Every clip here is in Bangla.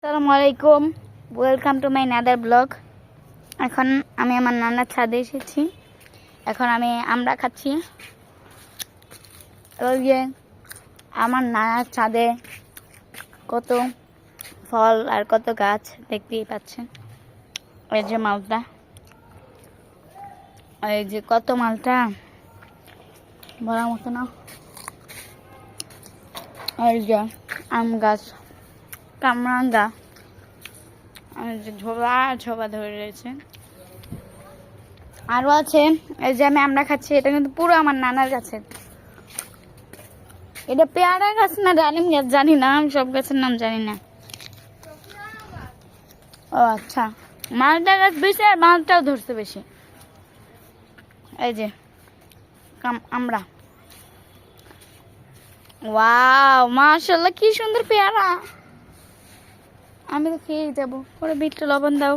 আসসালামু আলাইকুম, welcome to my another blog. এখন আমি আমার নানার ছাদে এসেছি। এখন আমি আমরা খাচ্ছি। ওই যে আমার নানার ছাদে কত ফল আর কত গাছ দেখতেই পাচ্ছেন। এই যে মালটা, এই যে কত মালটা বলার মতো না। এই যে আম গাছ, কামরাঙ্গা, ঝোবা ঝোবা ধরে রয়েছে। আরো আছে এই যে আমরা খাচ্ছি, এটা কিন্তু পুরো আমার নানার গাছের। এটা পেয়ারা গাছ না ডালিম গাছ জানি না, আমি সব গাছের নাম জানি না। ও আচ্ছা, মালটা গাছ বেশি আর মালটাও ধরছে বেশি। এই যে আমরা, ওয়াও মাশাআল্লাহ, কি সুন্দর পেয়ারা। আমি তো খেয়ে যাবো, পরে বিটটা লবণ দাও।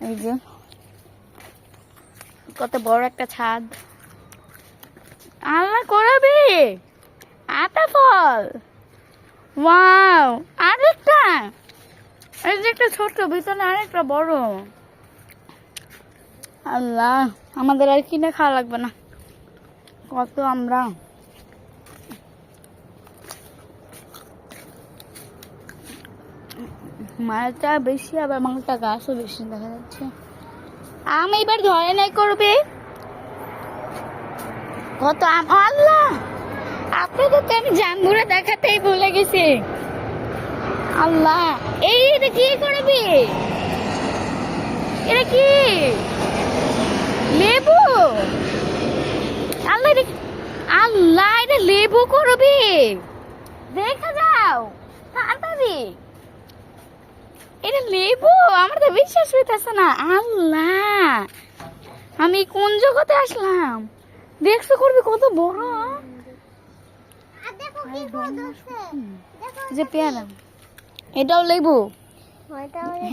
এই যে কত বড় একটা ছাদ, আল্লাহ করবি আতা ফল। ওয়াও, আরেকটা, এই যে একটা ছোট, ভিতরে আরেকটা বড়। আল্লাহ, আমাদের আর কিনে খাওয়া লাগবে না, কত আমরা। মালটা বেশি, আবার মালটা গাছও বেশি দেখা যাচ্ছে। আম এবার ধরে নাই করবে কত আম। আল্লাহ, আপনাদের তো আমি জাম্বুরা দেখাতেই ভুলে গেছি। আল্লাহ, এটা কি করবি? এটা কি লেবু? আল্লাহ, আল্লাহ, এটা লেবু করবি? দেখা যাও তাড়াতাড়ি, এটা লেবু। আমার তো বিশ্বাস হইতেছে না। আল্লাহ, আমি কোন জগতে আসলাম? দেখছো করবি কত বড়, যে পেয়ারা, এটাও লেবু।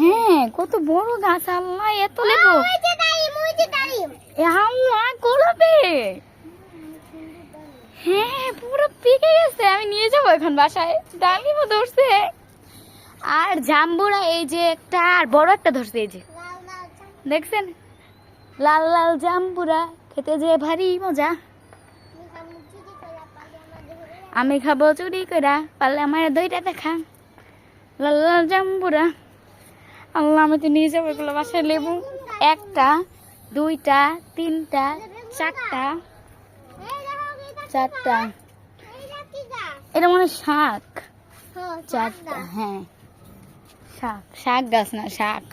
হ্যাঁ, কত বড় গাছ। আল্লাহ, এত লেবু। আল্লাহ করবে, হ্যাঁ পুরো পেকে গেছে। আমি নিয়ে যাবো এখন বাসায়, ডালিমও ধরছে। আর জাম্বুরা এই যে একটা, আর বড় একটা ধরছে। এই যে দেখছেন, লাল লাল জাম্বুরা, খেতে যে ভারী মজা। আমি খাবো চুরি কইরা, পারলে আমার দইটা দেখা। লাল লাল জাম্বুরা, আল্লাহ, আমি তো নিয়ে যাবো এগুলো বাসায়। লেবু একটা, দুইটা, তিনটা, চারটা, চারটা। এটা মনে হয় শাক, চারটা। হ্যাঁ শাক, শাক গাছ না শাক।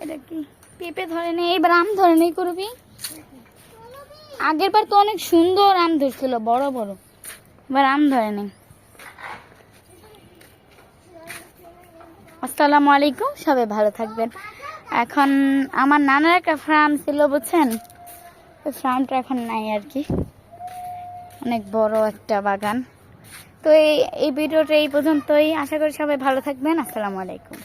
এটা কি পেঁপে ধরে নেই, এবার আম ধরে নেই করবি। আগের বার তো অনেক সুন্দর আম ধরছিল, বড় বড়। এবার আম ধরে নেই। আসসালামু আলাইকুম, সবাই ভালো থাকবেন। এখন আমার নানার একটা ফার্ম ছিল বুঝছেন, ওই ফার্মটা এখন নাই আর কি, অনেক বড় একটা বাগান। তো এই ভিডিওটা এই পর্যন্তই। আশা করি সবাই ভালো থাকবেন। আসসালামু আলাইকুম।